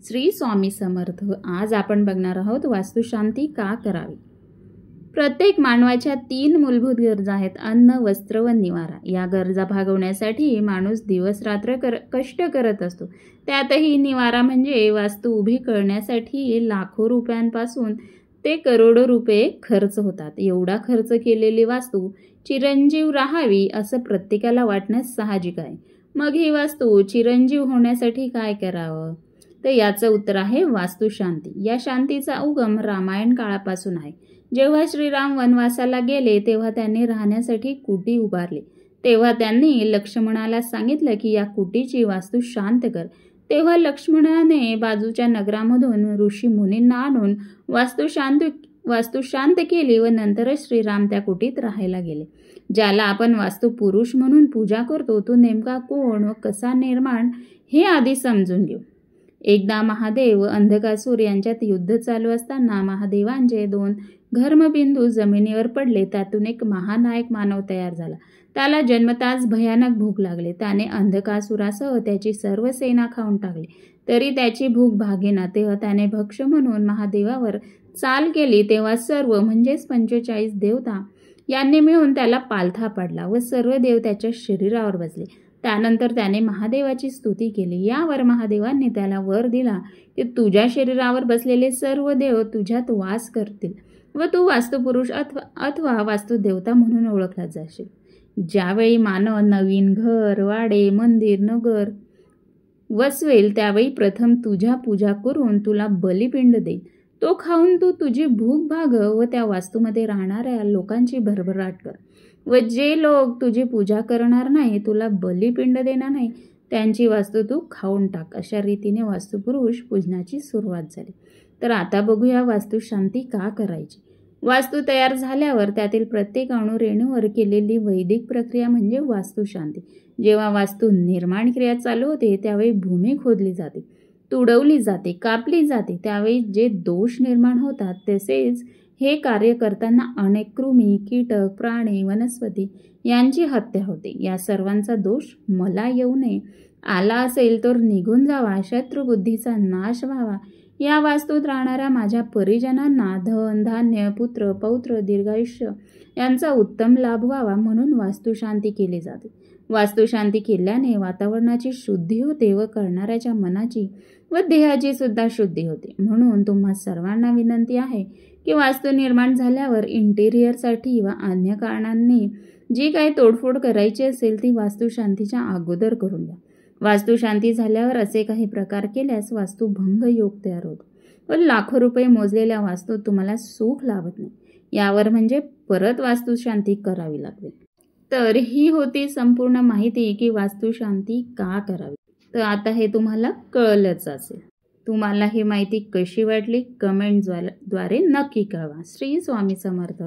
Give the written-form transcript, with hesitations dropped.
श्री स्वामी समर्थ. आज आपण बघणार आहोत वास्तुशांती का करावी. प्रत्येक मानवाच्या 3 मूलभूत गरजा आहेत: अन्न, वस्त्र व निवारा. या गरजा भागवण्यासाठी माणूस दिवस रात्र कष्ट करत असतो. त्यातही निवारा म्हणजे वास्तू उभी करण्यासाठी लाखो रुपयांपासून ते करोडो रुपये खर्च होतात. एवढा खर्च केलेली वास्तू चिरंजीव राहावी असं प्रत्येकाला वाटण्यास साहजिक आहे. मग ही वास्तू चिरंजीव होण्यासाठी काय करावं? तर याचं उत्तर आहे वास्तुशांती. या शांतीचा उगम रामायण काळापासून आहे. जेव्हा श्रीराम वनवासाला गेले तेव्हा त्यांनी राहण्यासाठी कुटी उभारली. तेव्हा त्यांनी लक्ष्मणाला सांगितलं की या कुटीची वास्तू शांत कर. तेव्हा लक्ष्मणाने बाजूच्या नगरामधून ऋषी मुनींना आणून वास्तू शांत केली व नंतरच श्रीराम त्या कुटीत राहायला गेले. ज्याला आपण वास्तुपुरुष म्हणून पूजा करतो तो नेमका कोण व कसा निर्माण हे आधी समजून घेऊ. एकदा महादेव व अंधकासूर यांच्यात युद्ध चालू असताना महादेवांचे 2 घर्मबिंदू जमिनीवर पडले. त्यातून एक महानायक मानव तयार झाला. त्याला जन्मताच भयानक भूक लागली. त्याने अंधकासुरासह त्याची सर्व सेना खाऊन टाकली, तरी त्याची भूक भागेना. तेव्हा त्याने भक्ष म्हणून महादेवावर चाल केली. तेव्हा सर्व म्हणजेच 45 देवता यांनी मिळून त्याला पालथा पाडला व सर्व देव त्याच्या शरीरावर बसले. त्यानंतर त्याने महादेवाची स्तुती केली. यावर महादेवांनी त्याला वर दिला की तुझ्या शरीरावर बसलेले सर्व देव तुझ्यात वास करतील व तू वास्तुपुरुष अथवा वास्तुदेवता म्हणून ओळखला जाशील. ज्यावेळी मानव नवीन घर, वाडे, मंदिर, नगर वसवेल त्यावेळी प्रथम तुझ्या पूजा करून तुला बलिपिंड देईल. तो खाऊन तू तुझी भूक भागव व त्या वास्तूमध्ये राहणाऱ्या लोकांची भरभराट कर. व जे लोक तुझी पूजा करणार नाही, तुला बलिपिंड देणार नाही, त्यांची वास्तू तू खाऊन टाक. अशा रीतीने वास्तुपुरुष पूजनाची सुरुवात झाली. तर आता बघूया वास्तुशांती का करायची. वास्तू तयार झाल्यावर त्यातील प्रत्येक अणुरेणूवर केलेली वैदिक प्रक्रिया म्हणजे वास्तुशांती. जेव्हा वास्तू निर्माण क्रिया चालू होते त्यावेळी भूमी खोदली जाते, तुडवली जाते, कापली जाते. त्यावेळी जे दोष निर्माण होतात तसेच हे कार्य करताना अनेक कृमी, कीटक, प्राणी, वनस्पती यांची हत्या होते. या सर्वांचा दोष मला येऊ नये, आला असेल तर निघून जावा, शत्रुबुद्धीचा नाश व्हावा, या वास्तूत राहणाऱ्या माझ्या परिजनांना धन, धान्य, पुत्र, पौत्र, दीर्घायुष्य यांचा उत्तम लाभ व्हावा म्हणून वास्तुशांती केली जाते. वास्तुशांती केल्याने वातावरणाची शुद्धी होते व करणाऱ्याच्या मनाची व देहाची सुद्धा शुद्धी होते. म्हणून तुम्हा सर्वांना विनंती आहे की वास्तू निर्माण झाल्यावर इंटेरियरसाठी व अन्य कारणांनी जी काही तोडफोड करायची असेल ती वास्तुशांतीच्या अगोदर करून घ्या. वास्तुशांती झाल्यावर असे काही प्रकार केल्यास वास्तुभंग योग तयार होतो व लाखो रुपये मोजलेल्या वास्तूत तुम्हाला सुख लाभत नाही. यावर म्हणजे परत वास्तुशांती करावी लागते. तर ही होती संपूर्ण माहिती की वास्तुशांती का करावी. तर आता हे तुम्हाला कळलंच असेल. तुम्हाला ही माहिती कशी वाटली कमेंटद्वारे नक्की कळवा. श्री स्वामी समर्थ.